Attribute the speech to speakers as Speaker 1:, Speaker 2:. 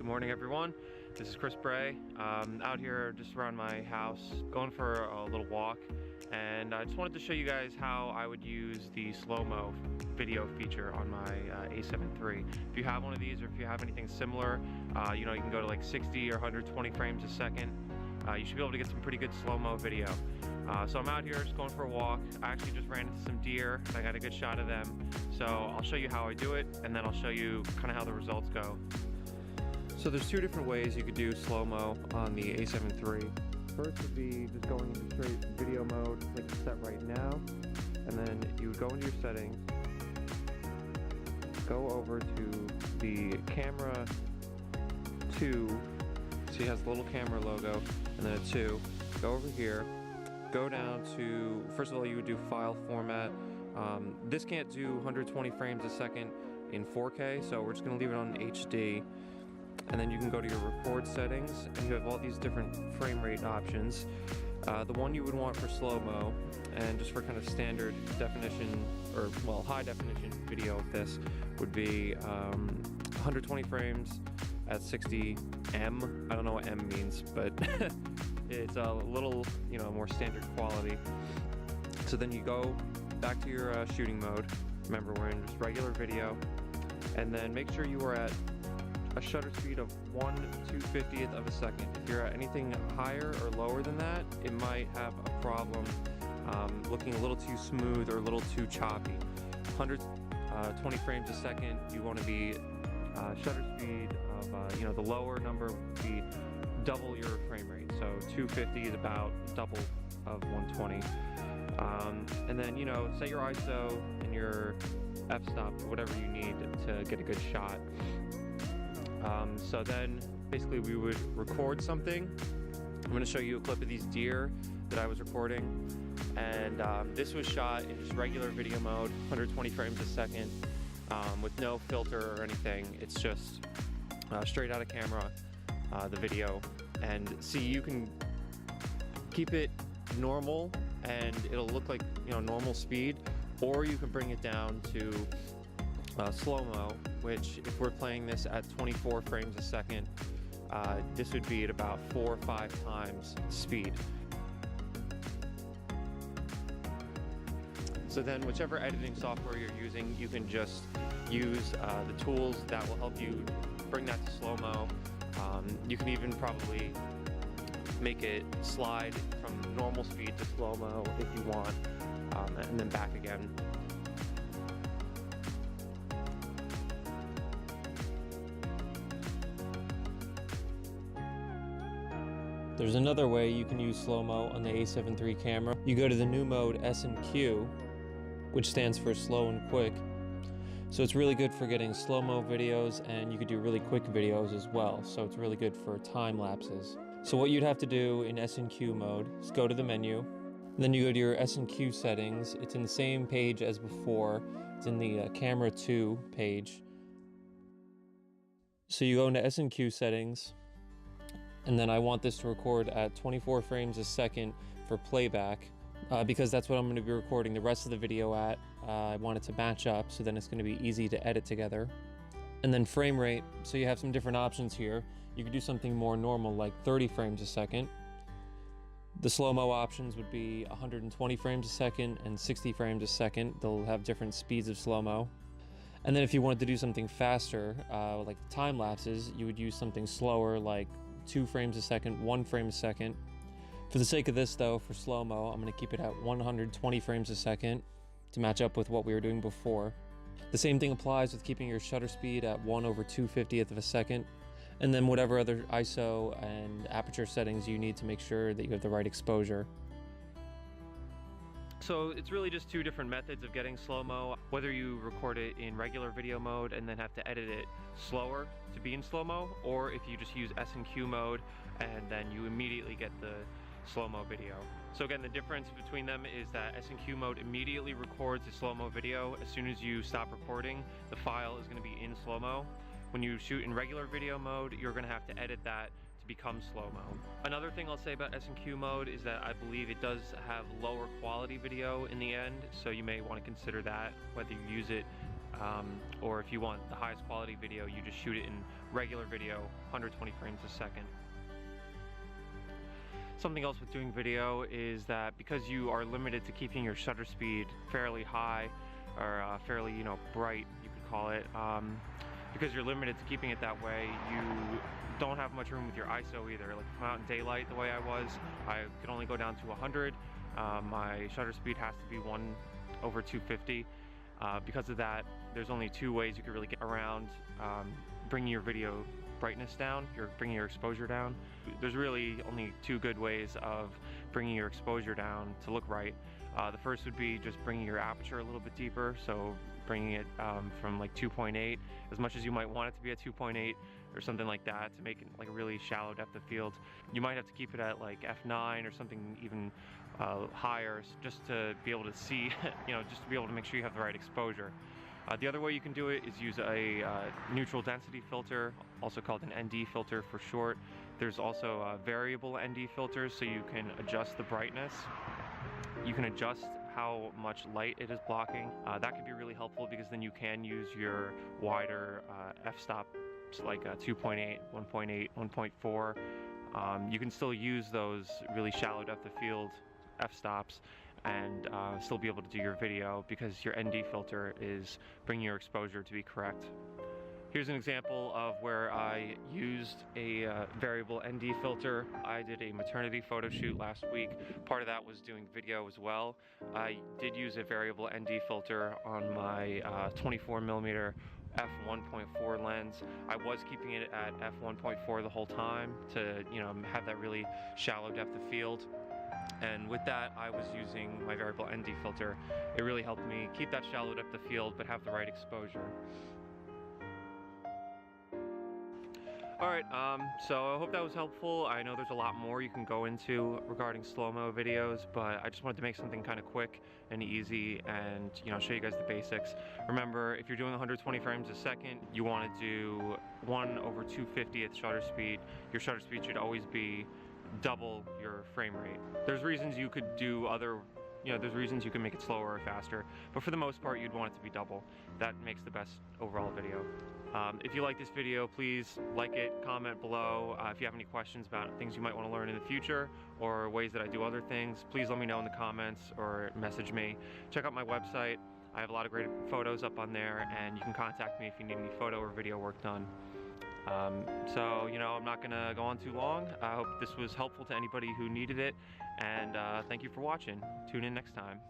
Speaker 1: Good morning, everyone. This is Bray. Out here just around my house, going for a little walk, and I just wanted to show you guys how I would use the SlowMo video feature on my a7III. If you have one of these, or if you have anything similar, you can go to like 60 or 120 frames a second. You should be able to get some pretty good slow-mo video. So I'm out here just going for a walk. I actually just ran into some deer and I got a good shot of them. So I'll show you how I do it, and then I'll show you kind of how the results go. So there's two different ways you could do slow-mo on the a7III. First would be just going into straight video mode, click set right now, and then you would go into your settings, go over to the camera 2, see it has the little camera logo, and then a 2, go over here, go down to, first of all you would do file format. This can't do 120 frames a second in 4K, so we're just going to leave it on HD. And then you can go to your record settings, and you have all these different frame rate options. The one you would want for slow-mo, and just for kind of standard definition, or well, high definition video of this, would be 120 frames at 60 M. I don't know what M means, but it's a little, more standard quality. So then you go back to your shooting mode. Remember, we're in just regular video, and then make sure you are at a shutter speed of 1/250th of a second. If you're at anything higher or lower than that, it might have a problem looking a little too smooth or a little too choppy. 120 frames a second, you want to be shutter speed of, the lower number would be double your frame rate. So 250 is about double of 120. And then, set your ISO and your f-stop, whatever you need to get a good shot. So then basically we would record something. I'm going to show you a clip of these deer that I was recording, and this was shot in just regular video mode, 120 frames a second, with no filter or anything. It's just straight out of camera, the video. And see, you can keep it normal and it'll look like normal speed, or you can bring it down to slow-mo, which if we're playing this at 24 frames a second, this would be at about 4 or 5 times speed. So then whichever editing software you're using, you can just use the tools that will help you bring that to slow-mo. You can even probably make it slide from normal speed to slow-mo if you want, and then back again. There's another way you can use slow-mo on the a7III camera. You go to the new mode S&Q, which stands for slow and quick. So it's really good for getting slow-mo videos, and you could do really quick videos as well. So it's really good for time lapses. So what you'd have to do in S&Q mode is go to the menu, then you go to your S&Q settings. It's in the same page as before. It's in the camera 2 page. So you go into S&Q settings, and then I want this to record at 24 frames a second for playback, because that's what I'm going to be recording the rest of the video at. I want it to match up, so then it's going to be easy to edit together. And then frame rate, so you have some different options here. You could do something more normal like 30 frames a second. The slow-mo options would be 120 frames a second and 60 frames a second. They'll have different speeds of slow-mo. And then if you wanted to do something faster, like time lapses, you would use something slower like 2 frames a second, 1 frame a second. For the sake of this though, for slow-mo, I'm going to keep it at 120 frames a second to match up with what we were doing before. The same thing applies with keeping your shutter speed at 1/250th of a second, and then whatever other ISO and aperture settings you need to make sure that you have the right exposure. So it's really just two different methods of getting slow-mo, whether you record it in regular video mode and then have to edit it slower to be in slow-mo, or if you just use S&Q mode and then you immediately get the slow-mo video. So again, the difference between them is that S&Q mode immediately records the slow-mo video. As soon as you stop recording, the file is going to be in slow-mo. When you shoot in regular video mode, you're going to have to edit that to become slow-mo. Another thing I'll say about S&Q mode is that I believe it does have lower quality video in the end, so you may want to consider that, whether you use it or if you want the highest quality video, you just shoot it in regular video, 120 frames a second. Something else with doing video is that because you are limited to keeping your shutter speed fairly high, or fairly, bright, you could call it, because you're limited to keeping it that way, you don't have much room with your ISO either. Like if I'm out in daylight the way I was, I could only go down to 100. My shutter speed has to be 1/250. Because of that, there's only two ways you could really get around bringing your video brightness down, bringing your exposure down. There's really only two good ways of bringing your exposure down to look right. The first would be just bringing your aperture a little bit deeper, so bringing it from like 2.8, as much as you might want it to be at 2.8 or something like that, to make it like a really shallow depth of field. You might have to keep it at like f9 or something even higher, just to be able to see, just to be able to make sure you have the right exposure. The other way you can do it is use a neutral density filter, also called an ND filter for short. There's also variable ND filters, so you can adjust the brightness. You can adjust how much light it is blocking. That can be really helpful because then you can use your wider f-stop, like 2.8, 1.8, 1.4. You can still use those really shallow depth of field f-stops and still be able to do your video because your ND filter is bringing your exposure to be correct. Here's an example of where I used a variable ND filter. I did a maternity photo shoot last week. Part of that was doing video as well. I did use a variable ND filter on my 24mm f1.4 lens. I was keeping it at f1.4 the whole time to, have that really shallow depth of field. And with that, I was using my variable ND filter. It really helped me keep that shallow depth of field, but have the right exposure. Alright, so I hope that was helpful. I know there's a lot more you can go into regarding slow-mo videos, but I just wanted to make something kind of quick and easy and, show you guys the basics. Remember, if you're doing 120 frames a second, you want to do 1/250th shutter speed. Your shutter speed should always be double your frame rate. There's reasons you could do there's reasons you can make it slower or faster, but for the most part you'd want it to be double. That makes the best overall video. If you like this video, please like it, comment below. If you have any questions about things you might want to learn in the future or ways that I do other things, please let me know in the comments or message me. Check out my website. I have a lot of great photos up on there, and you can contact me if you need any photo or video work done. So, I'm not going to go on too long. I hope this was helpful to anybody who needed it, and thank you for watching. Tune in next time.